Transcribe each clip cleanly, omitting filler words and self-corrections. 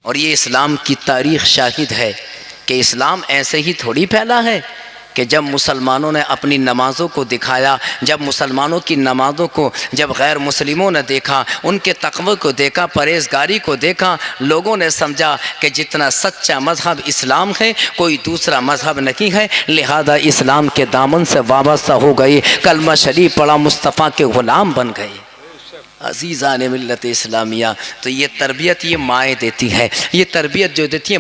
اور یہ اسلام کی تاریخ شاہد ہے کہ اسلام ایسے ہی تھوڑی پھیلا ہے کہ جب مسلمانوں نے اپنی نمازوں کو دکھایا، جب مسلمانوں کی نمازوں کو جب غیر مسلموں نے دیکھا، ان کے تقوی کو دیکھا، پرہیزگاری کو دیکھا، لوگوں نے سمجھا کہ جتنا سچا مذہب اسلام ہے کوئی دوسرا مذہب نہیں ہے، لہذا اسلام کے دامن سے وابستہ ہو گئے، کلمہ شریف پڑھا، مصطفیٰ کے غلام بن گئے۔ عزیزان ملت اسلامیہ، تو یہ تربیت یہ مائیں دیتی ہے، یہ تربیت جو دیتی ہے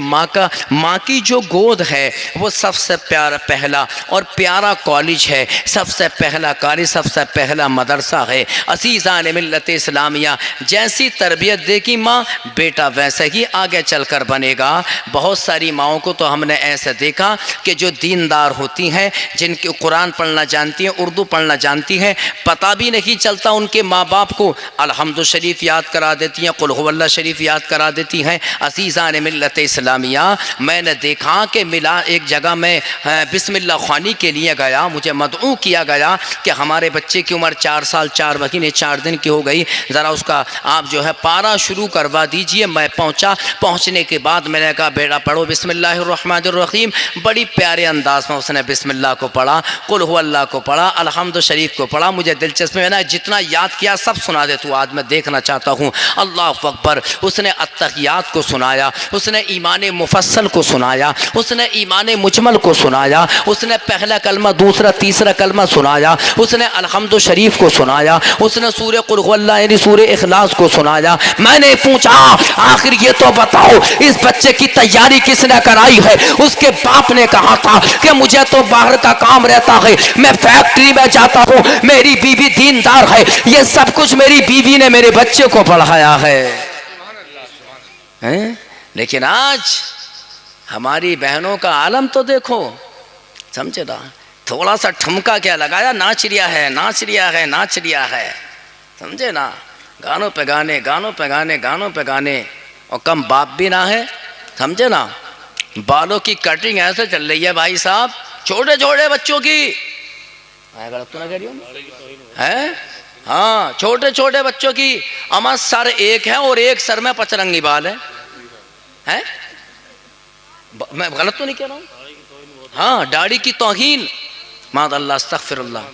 ماں کی جو گود ہے وہ سب سے پیارا پہلا اور پیارا کالج ہے، سب سے پہلا کالج، سب سے پہلا مدرسہ ہے۔ عزیزان ملت اسلامیہ، جیسی تربیت دے گی ماں، بیٹا ویسے ہی آگے چل کر بنے گا۔ بہت ساری ماؤں کو تو ہم نے ایسے دیکھا کہ جو دیندار ہوتی ہیں، جن کے قرآن پڑھنا جانتی ہیں، اردو پڑھنا جانتی ہیں، پتہ بھی نہیں چلتا ان کے ماں باپ کو الحمد شریف یاد کرا دیتی ہیں، قل هو اللہ شریف یاد کرا دیتی ہیں۔ عزیزان ملت اسلامیہ، میں نے دیکھا کہ ملا ایک جگہ میں بسم اللہ خوانی کے لیے گیا، مجھے مدعو کیا گیا کہ ہمارے بچے کی عمر 4 سال 4 مہینے 4 دن کی ہو گئی، ذرا اس کا آپ جو ہے پارا شروع کروا دیجئے۔ میں پہنچا، پہنچنے کے بعد میں نے کہا بیٹا پڑھو بسم اللہ الرحمن الرحیم۔ بڑی پیارے انداز میں اس نے بسم اللہ کو پڑھا، قل هو اللہ کو پڑھا، الحمد شریف کو پڑھا۔ مجھے دلچسپی میں نے جتنا یاد کیا سب سنا دے تو آج میں دیکھنا چاہتا ہوں۔ اللہ اکبر، اس نے التحیات کو سنایا، اس نے ایمان مفصل کو سنایا، اس نے ایمان مجمل کو سنایا، اس نے پہلا کلمہ دوسرا تیسرا کلمہ سنایا، اس نے الحمد شریف کو سنایا، اس نے سورہ قل هو اللہ یعنی سورہ اخلاص کو سنایا۔ میں نے پوچھا آخر یہ تو بتاؤ اس بچے کی تیاری کس نے کرائی ہے؟ اس کے باپ نے کہا تھا کہ مجھے تو باہر کا کام رہتا ہے، میں فیکٹری میں جاتا ہوں، میری بیوی دیندار ہے، یہ سب کچھ میری بیوی نے میرے بچے کو پڑھایا ہے۔ لیکن آج ہماری بہنوں کا عالم تو دیکھو، سمجھے نا، تھوڑا سا ٹھمکا کیا لگایا، ناچ ریا ہے، ناچ ریا ہے، ناچ ریا ہے، سمجھے نا، گانوں پہ گانے، گانوں پہ گانے، گانوں پہ گانے، اور کم باپ بھی نہ ہے، سمجھے نا۔ بالوں کی کٹنگ ایسے چل رہی ہے بھائی صاحب، چھوٹے چھوٹے بچوں کی، غلط تو نہ کہہ رہی ہوں، ہاں چھوٹے چھوٹے بچوں کی، اما سر ایک ہے اور ایک سر میں 5 رنگی بال ہے، میں غلط تو نہیں کہہ رہا ہوں؟ ہاں، داڑھی کی توہین، ماذ اللہ استغفر اللہ۔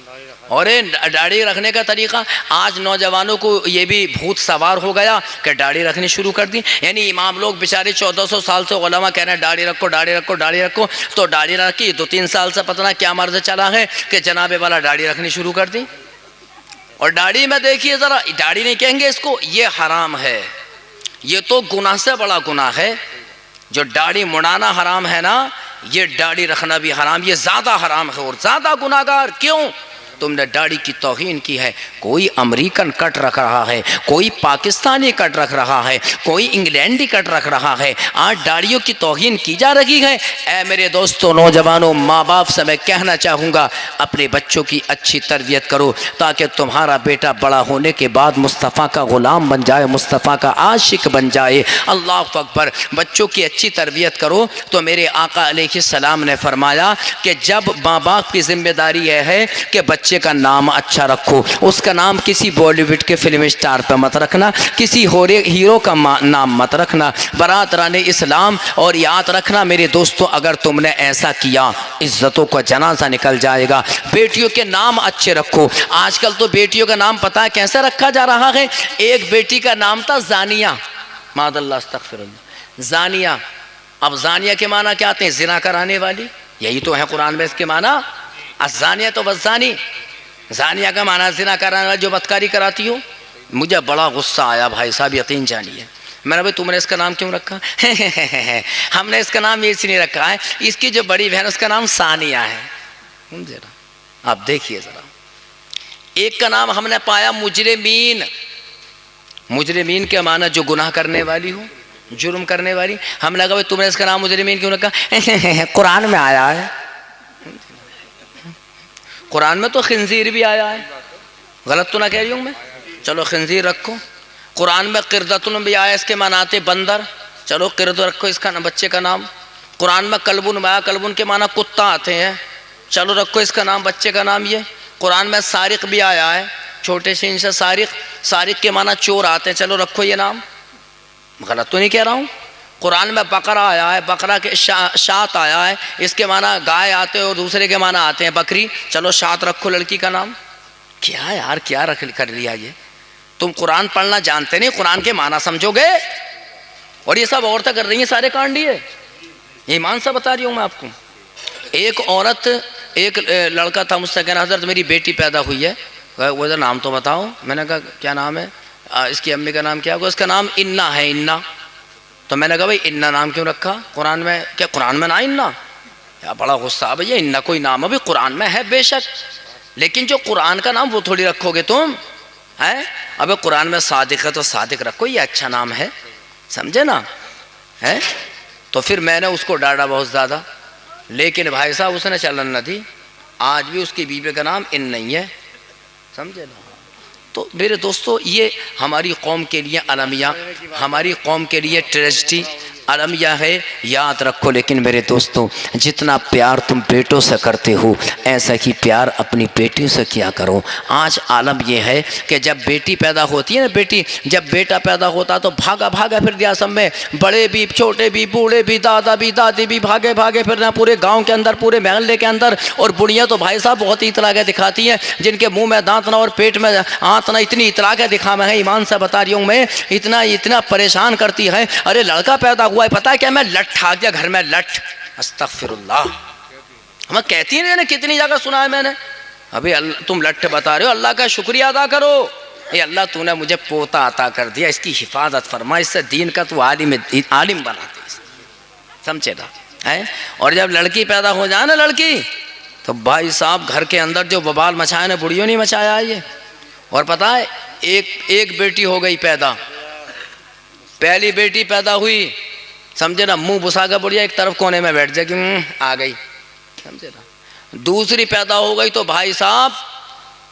اور داڑھی رکھنے کا طریقہ آج نوجوانوں کو یہ بھی بھوت سوار ہو گیا کہ داڑھی رکھنی شروع کر دی، یعنی امام لوگ بیچارے 1400 سال سے علماء کہہ رہے ہیں داڑھی رکھو داڑھی رکھو داڑھی رکھو، تو داڑھی رکھی 2-3 سال سے پتہ نہ کیا مرض چلا ہے کہ جناب والا داڑھی رکھنی شروع کر دی۔ اور داڑھی میں دیکھیے ذرا، داڑھی نہیں کہیں گے اس کو، یہ حرام ہے، یہ تو گناہ سے بڑا گناہ ہے۔ جو داڑھی مڑانا حرام ہے نا، یہ داڑھی رکھنا بھی حرام، یہ زیادہ حرام ہے اور زیادہ گناہگار۔ کیوں؟ تم نے داڑھی کی توہین کی ہے۔ کوئی امریکن کٹ رکھ رہا ہے، کوئی پاکستانی کٹ رکھ رہا ہے، کوئی انگلینڈی کٹ رکھ رہا ہے، آج داڑھیوں کی توہین کی جا رہی ہے۔ اے میرے دوستوں، نوجوانوں، ماں باپ سے میں کہنا چاہوں گا اپنے بچوں کی اچھی تربیت کرو تاکہ تمہارا بیٹا بڑا ہونے کے بعد مصطفیٰ کا غلام بن جائے، مصطفیٰ کا عاشق بن جائے۔ اللہ اکبر، بچوں کی اچھی تربیت کرو تو میرے آقا علیہ السلام نے فرمایا کہ جب ماں باپ کی ذمہ داری یہ ہے کہ بچے کا نام اچھا رکھو، اس کا نام کسی بالی ووڈ کے فلم اسٹار پہ مت رکھنا، کسی ہیرو کا نام مت رکھنا، برادران اسلام۔ اور یاد رکھنا میرے دوستو، اگر تم نے ایسا کیا عزتوں کا جنازہ نکل جائے گا۔ بیٹیوں کے نام اچھے رکھو۔ آج کل تو بیٹیوں کا نام پتہ ہے کیسے رکھا جا رہا ہے؟ ایک بیٹی کا نام تھا زانیہ، معاذ اللہ استغفر اللہ، زانیہ۔ اب زانیہ کے معنی کیا آتے ہیں؟ زنا کرانے والی، یہی تو ہے قرآن میں اس کے معنی۔ الزانیہ تو والزانی، زانیہ کا معنی زنا کرانے والی جو بدکاری کراتی ہو۔ مجھے بڑا غصہ آیا بھائی صاحب، یقین جانیے، میں نے بھائی تم نے اس کا نام کیوں رکھا؟ ہم نے اس کا نام اس لیے رکھا ہے، اس کی جو بڑی بہن اس کا نام ثانیہ ہے، سمجھے نا۔ آپ دیکھیے ذرا، ایک کا نام ہم نے پایا مجرمین۔ مجرمین کے معنی جو گناہ کرنے والی ہو، جرم کرنے والی۔ ہم نے کہا بھائی تم نے اس کا نام مجرمین کیوں رکھا؟ قرآن میں آیا ہے، قرآن میں تو خنزیر بھی آیا ہے، غلط تو نہ کہہ رہی ہوں میں؟ چلو خنزیر رکھو۔ قرآن میں قردتن بھی آیا، اس کے معنی آتے بندر، چلو قرد رکھو اس کا بچے کا نام۔ قرآن میں کلبن آیا، کلبن کے معنی کتا آتے ہیں، چلو رکھو اس کا نام، بچے کا نام یہ۔ قرآن میں سارق بھی آیا ہے، چھوٹے سین سے سارق، سارق کے معنی چور آتے ہیں، چلو رکھو یہ نام۔ غلط تو نہیں کہہ رہا ہوں؟ قرآن میں بقرہ آیا ہے، بقرہ کے شات آیا ہے، اس کے معنی گائے آتے ہیں اور دوسرے کے معنی آتے ہیں بکری، چلو شات رکھو لڑکی کا نام. کیا یار کیا رکھ کر لیا یہ؟ تم قرآن پڑھنا جانتے نہیں، قرآن کے معنی سمجھو گے؟ اور یہ سب عورتیں کر رہی ہیں سارے کانڈ یہ ایمان سے بتا رہی ہوں میں آپ کو. ایک عورت، ایک لڑکا تھا مجھ سے کہنا حضرت میری بیٹی پیدا ہوئی ہے، وہ نام تو بتاؤ. میں نے کہا کیا نام ہے اس کی امی کا نام کیا ہوگا؟ اس کا نام انا ہے، انا. تو میں نے کہا بھائی انا نام کیوں رکھا قرآن میں؟ کیا قرآن میں نہ انا؟ یا بڑا غصہ بھیا، انا کوئی نام ابھی قرآن میں ہے بے شک، لیکن جو قرآن کا نام وہ تھوڑی رکھو گے تم ہے. ابھی قرآن میں صادق ہے تو صادق رکھو، یہ اچھا نام ہے، سمجھے نا ہے. تو پھر میں نے اس کو ڈانٹا بہت زیادہ، لیکن بھائی صاحب اس نے چلن نہ دی. آج بھی اس کی بیوی کا نام ان نہیں ہے، سمجھے نا. تو میرے دوستو یہ ہماری قوم کے لیے المیہ، ہماری قوم کے لیے ٹریجڈی المیہ ہے، یاد رکھو. لیکن میرے دوستو جتنا پیار تم بیٹوں سے کرتے ہو ایسا ہی پیار اپنی بیٹیوں سے کیا کرو. آج عالم یہ ہے کہ جب بیٹی پیدا ہوتی ہے نا، بیٹی جب بیٹا پیدا ہوتا تو بھاگا بھاگا پھر دیا سب میں، بڑے بھی چھوٹے بھی بوڑھے بھی دادا بھی دادی بھی بھاگے بھاگے پھرنا پورے گاؤں کے اندر پورے محلے کے اندر. اور بڑھیاں تو بھائی صاحب بہت ہی اطلاع دکھاتی ہیں، جن کے منہ میں دانت نہ اور پیٹ میں آنت نہ، اتنی اطلاع دکھا میں ہے ایمان سے بتا رہی ہوں میں، اتنا پریشان کرتی ہے. ارے لڑکا پیدا ہوا ہے، پتہ ہے کیا میں لٹ آ گیا گھر میں، لٹ، استغفر اللہ. ہمیں کہتی ہیں کتنی جگہ سنا ہے میں نے. ابھی تم لٹ بتا رہے ہو، اللہ کا شکریہ ادا کرو. اے اللہ تو نے مجھے پوتا عطا کر دیا، اس کی حفاظت فرما، اس سے دین کا تو عالم بنا دے، سمجھے نا ہے. اور جب لڑکی پیدا ہو جائے نا لڑکی، تو بھائی صاحب گھر کے اندر جو ببال مچایا نا بڑھیوں نہیں مچایا یہ. اور پتہ ہے ایک بیٹی ہو گئی پیدا، پہلی بیٹی پیدا ہوئی، سمجھے نا، منہ بسا کے بڑھیا ایک طرف کونے میں بیٹھ جائے کہ آ گئی، سمجھے نا. دوسری پیدا ہو گئی تو بھائی صاحب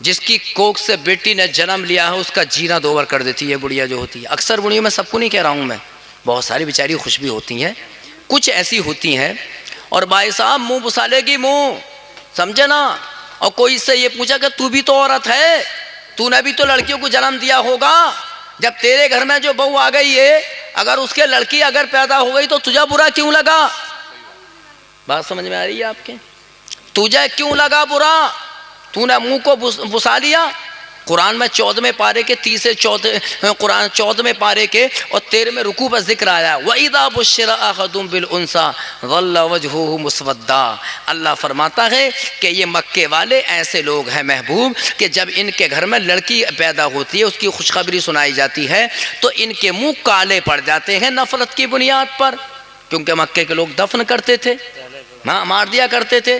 جس کی کوکھ سے بیٹی نے جنم لیا ہے اس کا جینا دو بار کر دیتی ہے بڑھیا جو ہوتی ہے. اکثر بڑھیوں میں سب کو نہیں کہہ رہا ہوں میں، بہت ساری بیچاری خوش بھی ہوتی ہیں، کچھ ایسی ہوتی ہیں. اور بھائی صاحب منہ بسا لے گی منہ، سمجھے نا. اور کوئی اس سے یہ پوچھا کہ تو بھی تو عورت ہے، تو نے بھی تو لڑکیوں کو جنم دیا ہوگا، جب تیرے گھر میں جو بہو آ گئی ہے اگر اس کے لڑکی اگر پیدا ہو گئی تو تجھے برا کیوں لگا؟ بات سمجھ میں آ رہی ہے آپ کے؟ تجھے کیوں لگا برا؟ تو نے منہ کو بسا لیا. قرآن میں 14ویں پارے کے 14ویں پارے کے اور 13ویں رکوع پر ذکر آیا وَإِذَا بُشِّرَ أَحَدٌ بِالْأُنثَىٰ ظَلَّ وَجْهُهُ مُسْوَدًّا. اللہ فرماتا ہے کہ یہ مکے والے ایسے لوگ ہیں محبوب کہ جب ان کے گھر میں لڑکی پیدا ہوتی ہے، اس کی خوشخبری سنائی جاتی ہے تو ان کے منہ کالے پڑ جاتے ہیں نفرت کی بنیاد پر، کیونکہ مکے کے لوگ دفن کرتے تھے، مار دیا کرتے تھے،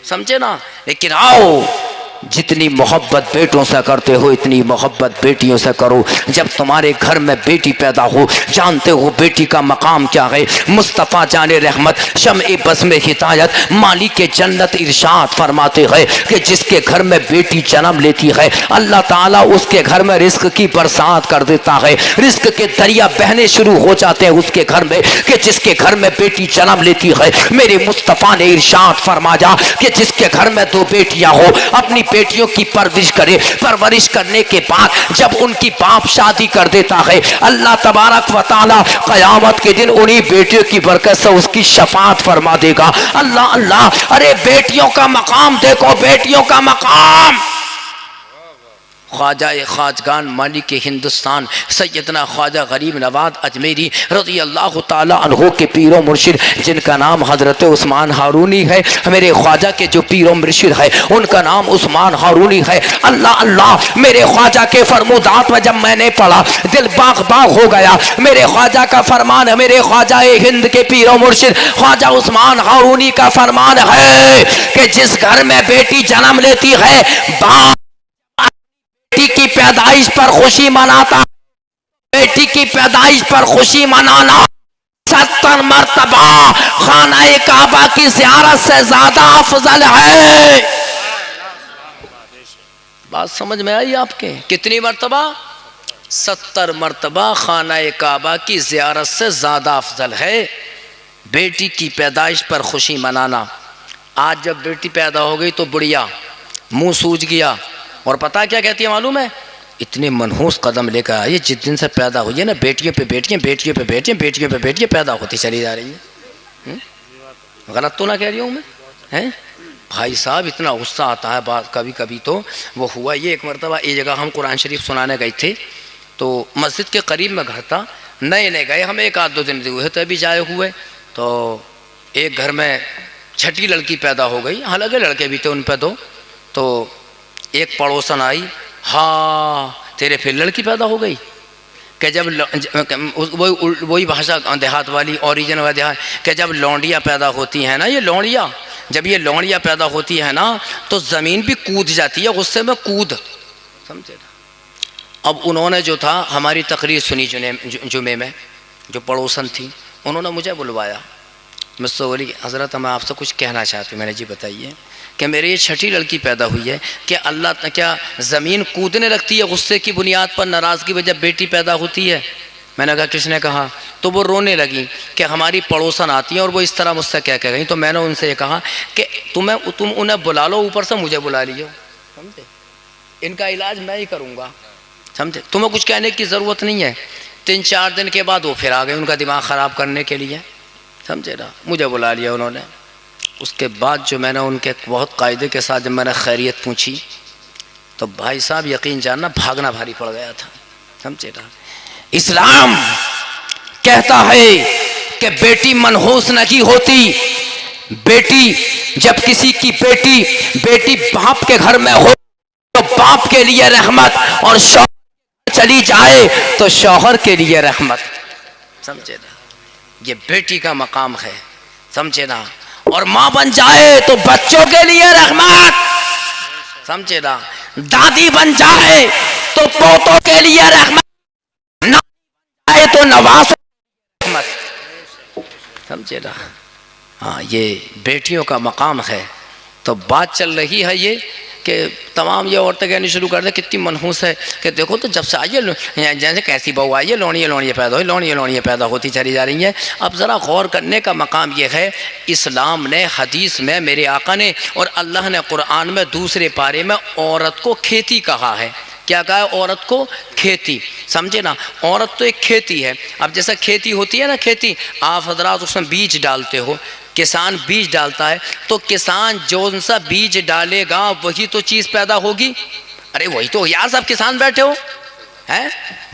سمجھے نا. لیکن آؤ جتنی محبت بیٹوں سے کرتے ہو اتنی محبت بیٹیوں سے کرو. جب تمہارے گھر میں بیٹی پیدا ہو، جانتے ہو بیٹی کا مقام کیا ہے؟ مصطفیٰ جان رحمت شمع بزم ہدایت مالک جنت ارشاد فرماتے ہیں کہ جس کے گھر میں بیٹی جنم لیتی ہے اللہ تعالیٰ اس کے گھر میں رزق کی برسات کر دیتا ہے، رزق کے دریا بہنے شروع ہو جاتے ہیں اس کے گھر میں. کہ جس کے گھر میں بیٹی جنم لیتی ہے، میرے مصطفیٰ نے ارشاد فرمایا کہ جس کے گھر میں 2 بیٹیاں ہو اپنی بیٹیوں کی پرورش کرے، پرورش کرنے کے بعد جب ان کی باپ شادی کر دیتا ہے اللہ تبارک و تعالی قیامت کے دن انہی بیٹیوں کی برکت سے اس کی شفاعت فرما دے گا. اللہ اللہ، ارے بیٹیوں کا مقام دیکھو، بیٹیوں کا مقام. خواجہ خواجگان مالک ہندوستان سیدنا خواجہ غریب نواز اجمیری رضی اللہ تعالی عنہ کے پیر و مرشد جن کا نام حضرت عثمان ہارونی ہے، میرے خواجہ کے جو پیر و مرشد ہے ان کا نام عثمان ہارونی ہے. اللہ اللہ، میرے خواجہ کے فرمودات میں جب میں نے پڑھا دل باغ باغ ہو گیا. میرے خواجہ کا فرمان ہے، میرے خواجہ ہند کے پیر و مرشد خواجہ عثمان ہارونی کا فرمان ہے کہ جس گھر میں بیٹی جنم لیتی ہے باپ بیٹی کی پیدائش پر خوشی مناتا، بیٹی کی پیدائش پر خوشی منانا 70 مرتبہ خانہ کعبہ کی زیارت سے زیادہ افضل ہے. بات سمجھ میں آئی آپ کے؟ کتنی مرتبہ؟ 70 مرتبہ خانہ کعبہ کی زیارت سے زیادہ افضل ہے بیٹی کی پیدائش پر خوشی منانا. آج جب بیٹی پیدا ہو گئی تو بڑھیا منہ سوج گیا، اور پتہ کیا کہتی ہے معلوم ہے؟ اتنے منحوس قدم لے کر آئیے جس دن سے پیدا ہوئی ہے نا، بیٹیوں پہ بیٹیاں، بیٹیوں پہ بیٹیاں، بیٹیوں پہ بیٹیاں پیدا ہوتی چلی جا رہی ہیں۔ غلط تو نہ کہہ رہی ہوں میں؟ بھائی صاحب اتنا غصہ آتا ہے بات کبھی کبھی۔ تو وہ ہوا یہ، ایک مرتبہ ایک جگہ ہم قرآن شریف سنانے گئے تھے، تو مسجد کے قریب میں گھر تھا، نئے نئے گئے ہم، 1-2 دن ہوئے تو ابھی جائے ہوئے، تو ایک گھر میں چھٹی لڑکی پیدا ہو گئی، حالانکہ لڑکے بھی تھے ان پہ دو، تو ایک پڑوسن آئی، ہاں تیرے پھر لڑکی پیدا ہو گئی؟ کہ جب وہی بھاشا دیہات والی، اوریجن والا دیہات، کہ جب لونڈیاں پیدا ہوتی ہیں نا، یہ لونڈیاں جب یہ لونڈیاں پیدا ہوتی ہے نا تو زمین بھی کود جاتی ہے غصے میں، کود، سمجھے نا۔ اب انہوں نے جو تھا ہماری تقریر سنی جمعے میں، جو پڑوسن تھی، انہوں نے مجھے بلوایا، مجھ سے بولی حضرت میں آپ سے کچھ کہنا چاہتی ہوں۔ میں نے جی بتائیے، کہ میرے یہ چھٹی لڑکی پیدا ہوئی ہے، کہ اللہ کیا زمین کودنے لگتی ہے غصے کی بنیاد پر، ناراضگی میں جب بیٹی پیدا ہوتی ہے؟ میں نے کہا کس نے کہا؟ تو وہ رونے لگی کہ ہماری پڑوسن آتی ہیں اور وہ اس طرح مجھ سے کہہ کے گئی۔ تو میں نے ان سے یہ کہا کہ تم انہیں بلا لو، اوپر سے مجھے بلا لیو، سمجھے؟ ان کا علاج میں ہی کروں گا، سمجھے؟ تمہیں کچھ کہنے کی ضرورت نہیں ہے۔ 3-4 دن کے بعد وہ پھر آ گئے ان کا دماغ خراب کرنے کے لیے، سمجھے نا، مجھے بلا لیا انہوں نے۔ اس کے بعد جو میں نے ان کے بہت قاعدے کے ساتھ جب میں نے خیریت پوچھی تو بھائی صاحب یقین جاننا بھاگنا بھاری پڑ گیا تھا، سمجھے نا۔ اسلام کہتا ہے کہ بیٹی منحوس نہیں ہوتی، بیٹی جب کسی کی بیٹی باپ کے گھر میں ہو تو باپ کے لیے رحمت، اور شوہر چلی جائے تو شوہر کے لیے رحمت، سمجھے نا۔ یہ بیٹی کا مقام ہے، سمجھے نا۔ اور ماں بن جائے تو بچوں کے لیے رحمت، سمجھے نا۔ دادی بن جائے تو پوتوں کے لیے رحمت، نہ جائے تو نوازوں کی رحمت، سمجھے نا۔ ہاں یہ بیٹیوں کا مقام ہے۔ تو بات چل رہی ہے یہ کہ تمام یہ عورتیں کہنی شروع کر دیں کتنی منحوس ہے، کہ دیکھو تو جب سے آئیے جیسے کیسی بہو آئی ہے، لونیاں پیدا ہوئی، لونیاں پیدا ہوتی چلی جا رہی ہیں۔ اب ذرا غور کرنے کا مقام یہ ہے، اسلام نے، حدیث میں میرے آقا نے اور اللہ نے قرآن میں دوسرے پارے میں عورت کو کھیتی کہا ہے۔ کیا کہا ہے؟ عورت کو کھیتی، سمجھے نا۔ عورت تو ایک کھیتی ہے۔ اب جیسا کھیتی ہوتی ہے نا، کھیتی آپ حضرات اس میں بیج ڈالتے ہو، کسان بیج ڈالتا ہے، تو کسان جو سا بیج ڈالے گا وہی تو چیز پیدا ہوگی۔ ارے وہی تو یار، سب کسان بیٹھے ہو ہیں،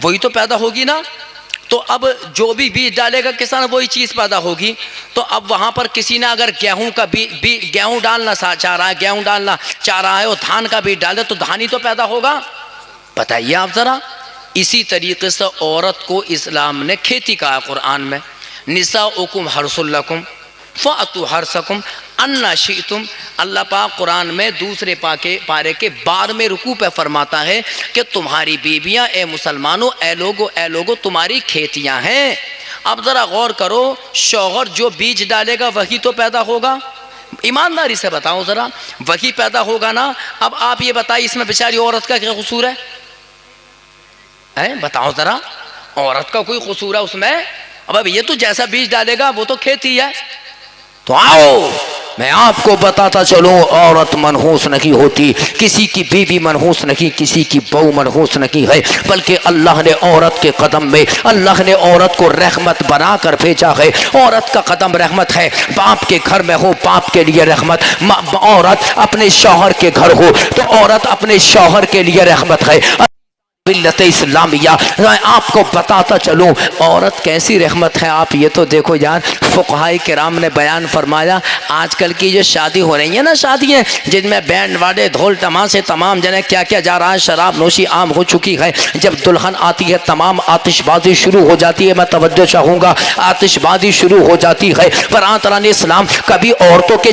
وہی تو پیدا ہوگی نا۔ تو اب جو بھی بیج ڈالے گا کسان وہی چیز پیدا ہوگی۔ تو اب وہاں پر کسی نے اگر گیہوں کا گیہوں ڈالنا چاہ رہا ہے، گیہوں ڈالنا چاہ رہا ہے اور دھان کا بیج ڈال دے تو دھان ہی تو پیدا ہوگا۔ بتائیے آپ ذرا۔ اسی طریقے سے عورت کو اسلام نے کھیتی کہا قرآن میں، نساؤکم حرث لکم فأتوا حرثکم انا شئتم۔ اللہ پاک قرآن میں دوسرے پارے کے 12ویں رکوع پہ فرماتا ہے کہ تمہاری بیویاں اے مسلمانوں، اے لوگو تمہاری کھیتیاں ہیں۔ اب ذرا غور کرو، شوہر جو بیج ڈالے گا وہی تو پیدا ہوگا۔ ایمانداری سے بتاؤ ذرا، وہی پیدا ہوگا نا۔ اب آپ یہ بتائیے اس میں بیچاری عورت کا کیا قصور ہے؟ بتاؤ ذرا، عورت کا کوئی قصور ہے اس میں؟ اب یہ تو جیسا بیج ڈالے گا وہ تو کھیتی ہے۔ تو آؤ میں آپ کو بتاتا چلوں، عورت منحوس نہیں ہوتی، کسی کی بیوی منحوس نہیں، کسی کی بہو منحوس نہیں ہے، بلکہ اللہ نے عورت کے قدم میں، اللہ نے عورت کو رحمت بنا کر بھیجا ہے۔ عورت کا قدم رحمت ہے، باپ کے گھر میں ہو باپ کے لیے رحمت، عورت اپنے شوہر کے گھر ہو تو عورت اپنے شوہر کے لیے رحمت ہے۔ ملت اسلامیہ آپ کو بتاتا چلوں عورت کیسی رحمت ہے۔ آپ یہ تو دیکھو یار، فقہائے کرام نے بیان فرمایا، آج کل کی جو شادی ہو رہی ہیں نا، شادیاں جن میں بینڈ واڑے ڈھول تماشے تمام جنے کیا کیا جا رہا ہے، شراب نوشی عام ہو چکی ہے۔ جب دلہن آتی ہے تمام آتش بازی شروع ہو جاتی ہے۔ میں توجہ چاہوں گا، آتش بازی شروع ہو جاتی ہے۔ براتران اسلام کبھی عورتوں کے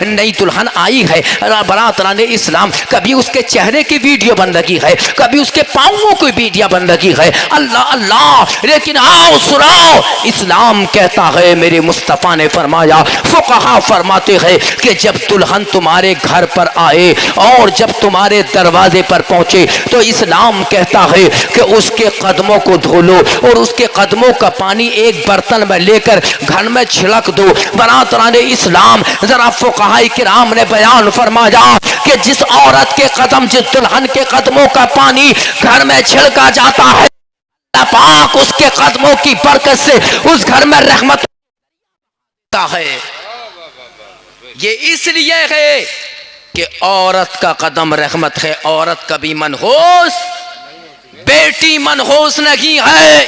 نئی دلہن آئی ہے، براتران اسلام کبھی اس کے چہرے کی ویڈیو بن لگی ہے، کبھی اس کے پاؤں کوئی بیٹیاں بن لگی ہے، اللہ اللہ۔ لیکن آؤ سناؤ، اسلام کہتا ہے، میرے مصطفیٰ نے فرمایا، فقہا فرماتے ہیں کہ جب دلہن تمہارے گھر پر آئے اور جب تمہارے دروازے پر پہنچے تو اسلام کہتا ہے کہ اس کے قدموں کو دھو لو اور اس کے قدموں کا پانی ایک برتن میں لے کر گھر میں چھڑک دو۔ برادران اسلام، ذرا فقہاء کرام نے بیان فرمایا کہ جس عورت کے قدم، جس دلہن کے قدموں کا پانی گھر میں چھڑکا جاتا ہے، اللہ پاک اس کے قدموں کی برکت سے اس گھر میں رحمت ہے۔ یہ اس لیے ہے کہ عورت کا قدم رحمت ہے، عورت کبھی منحوس، بیٹی منحوس نہیں ہے۔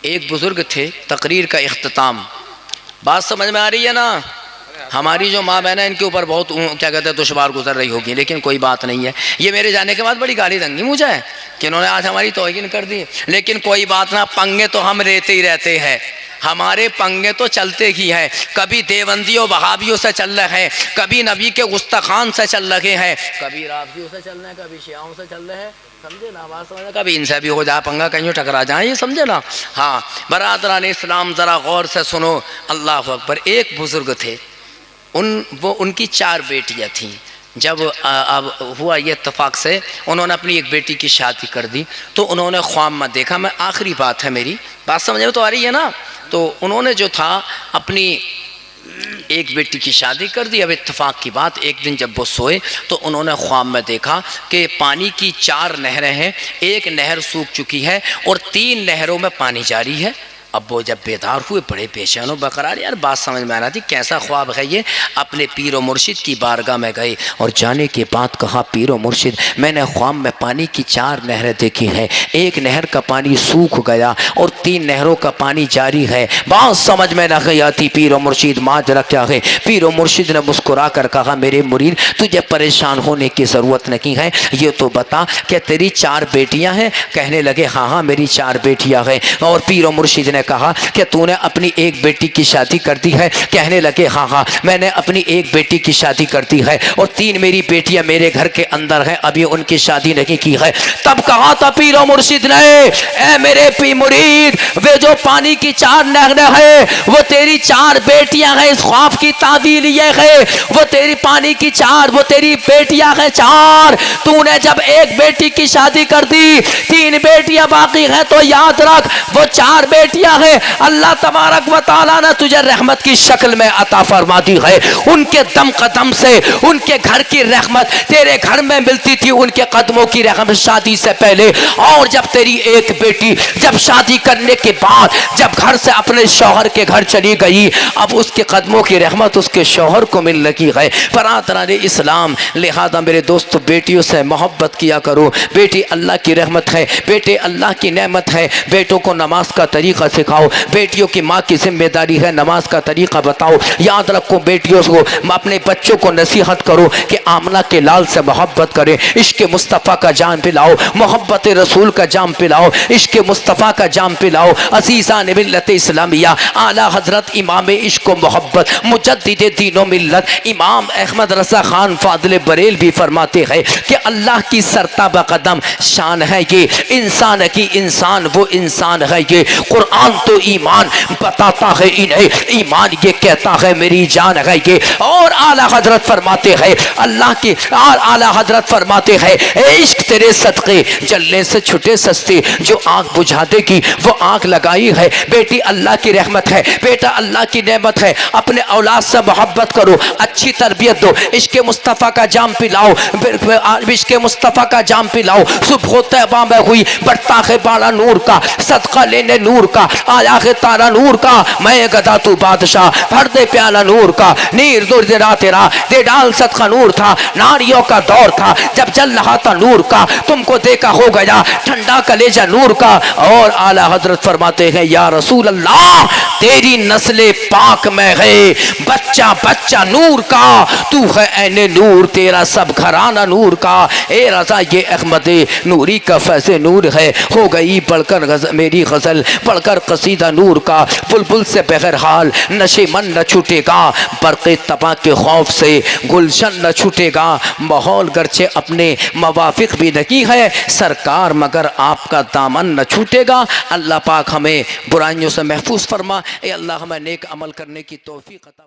ایک بزرگ تھے، تقریر کا اختتام، بات سمجھ میں آ رہی ہے نا؟ ہماری جو ماں بہن ہیں ان کے اوپر بہت کیا کہتے ہیں دشوار گزر رہی ہوگی، لیکن کوئی بات نہیں ہے۔ یہ میرے جانے کے بعد بڑی گالی دنگی مجھے ہے کہ انہوں نے آج ہماری توہین کر دی، لیکن کوئی بات نہ، پنگے تو ہم لیتے ہی رہتے ہیں، ہمارے پنگے تو چلتے ہی ہیں، کبھی دیوبندیوں وہابیوں سے چل رہے ہیں، کبھی نبی کے گستاخان سے چل رہے ہیں، کبھی رافضیوں سے چل رہے ہیں، کبھی شیعوں سے چل رہے ہیں، سمجھے نا بات سمجھے، کبھی ان سے بھی ہو جائے پنگا، کہیں ٹکرا جائیں، یہ سمجھے نا؟ ہاں برادران اسلام ذرا غور سے سنو، اللہ اکبر۔ ایک بزرگ تھے، ان کی 4 بیٹیاں تھیں۔ جب اب ہوا یہ اتفاق سے انہوں نے اپنی ایک بیٹی کی شادی کر دی، تو انہوں نے خواب میں دیکھا، میں آخری بات ہے میری، بات سمجھ میں تو آ رہی ہے نا؟ تو انہوں نے جو تھا اپنی ایک بیٹی کی شادی کر دی۔ اب اتفاق کی بات، ایک دن جب وہ سوئے تو انہوں نے خواب میں دیکھا کہ پانی کی 4 نہریں ہیں، ایک نہر سوکھ چکی ہے اور 3 نہروں میں پانی جاری ہے۔ اب وہ جب بیدار ہوئے بڑے بے چین و بقرار، یار بات سمجھ میں آنا تھی کیسا خواب ہے یہ، اپنے پیر و مرشد کی بارگاہ میں گئے اور جانے کے بعد کہا، پیر و مرشد میں نے خواب میں پانی کی 4 نہریں دیکھی ہیں، ایک نہر کا پانی سوکھ گیا اور 3 نہروں کا پانی جاری ہے، بات سمجھ میں نہیں آتی پیر و مرشد ماجرا کیا ہے؟ پیر و مرشد نے مسکرا کر کہا، میرے مرید تجھے پریشان ہونے کی ضرورت نہیں ہے، یہ تو بتا کہ تیری 4 بیٹیاں ہیں؟ کہنے لگے ہاں ہاں میری 4 بیٹیاں ہیں۔ اور پیر و مرشد نے کہا کہ تو نے اپنی ایک بیٹی کی شادی کر دی ہے؟ کہنے لگے ہاں ہاں میں نے اپنی ایک بیٹی کی شادی کر دی ہے اور 3 میری بیٹیاں میرے گھر کے اندر ہیں، ابھی ان کی شادی نہیں کی ہے۔ تب کہا تھا پیر و مرشد نے، اے میرے پیر مرید، وہ جو پانی کی 4 نہریں ہیں وہ تیری 4 بیٹیاں ہیں، اس خواب کی تعبیر یہ ہے، وہ تیری پانی کی 4 وہ تیری بیٹیاں ہیں 4، تو نے جب ایک بیٹی کی شادی کر دی، 3 بیٹیاں باقی ہیں، تو یاد رکھ وہ 4 بیٹیاں ہیں اللہ تبارک و تعالیٰ نے تجھے رحمت کی شکل میں عطا فرما دی ہے، ان کے دم قدم سے ان کے گھر کی رحمت تیرے گھر میں ملتی تھی، ان کے قدموں کی رحمت شادی سے پہلے، اور جب تیری ایک بیٹی جب شادی کرنے کے بعد جب گھر سے اپنے شوہر کے گھر چلی گئی، اب اس کے قدموں کی رحمت اس کے شوہر کو مل لگی ہے۔ برادران اسلام، لہذا میرے دوستو بیٹیوں سے محبت کیا کرو، بیٹی اللہ کی رحمت ہے، بیٹے اللہ کی نعمت ہے، بیٹوں کو نماز کا طریقہ سکھاؤ، بیٹیوں کی ماں کی ذمہ داری ہے نماز کا طریقہ بتاؤ، یاد رکھو بیٹیوں کو اپنے بچوں کو نصیحت کرو کہ آمنہ کے لال سے محبت کریں، عشق مصطفیٰ کا جام پلاؤ، محبت رسول کا جام پلاؤ، عشق مصطفیٰ کا جام پلاؤ۔ عزیزان ملت اسلامیہ، اعلیٰ حضرت امام عشق و محبت مجدد دین و ملت امام احمد رضا خان فاضل بریل بھی فرماتے ہیں کہ اللہ کی سرتابہ قدم شان ہے یہ، انسان کی انسان وہ انسان ہے یہ، قرآن تو ایمان بتاتا ہے انہیں، ایمان یہ کہتا ہے میری جان ہے یہ۔ اور اعلیٰ حضرت فرماتے ہیں اللہ کی، اور اعلیٰ حضرت فرماتے ہیں عشق تیرے صدقے جلنے سے چھٹے سستے، جو آنکھ بجھا دے گی وہ آنکھ لگائی ہے۔ بیٹی اللہ کی رحمت ہے، بیٹا اللہ کی نعمت ہے، اپنے اولاد سے محبت کرو، اچھی تربیت دو، عشق مصطفیٰ کا جام پلاؤ، عشق مصطفیٰ کا جام پلاؤ۔ صبح طیبہ میں ہوئی بڑھتا ہے بالا نور کا، صدقہ لینے نور کا، آیا ہے تارا نور کا، میں گدا تو بادشاہ بھر دے پیالہ نور کا، نیر دور درا تیرا دے ڈال صدقہ نور تھا، ناریوں کا دور تھا جب جل رہا تھا نور کا، تم کو دیکھا ہو گیا ٹھنڈا کلیجہ نور کا۔ اور اعلیٰ حضرت فرماتے ہیں یا رسول اللہ تیری نسل پاک میں ہے بچہ بچہ نور کا، تو ہے عین نور تیرا سب گھرانہ نور کا۔ اے رضا یہ احمد نوری کا فیض نور ہے، ہو گئی بڑھ کر میری غزل پڑھ کر قصیدہ نور کا، بلبل سے بغیر حال نشے من نہ چھوٹے گا، برق تباہ کے خوف سے گلشن نہ چھوٹے گا، ماحول گرچہ اپنے موافق بھی نہیں ہے سرکار مگر آپ کا دامن نہ چھوٹے گا۔ اللہ پاک ہمیں برائیوں سے محفوظ فرما، اے اللہ ہمیں نیک عمل کرنے کی توفیق عطا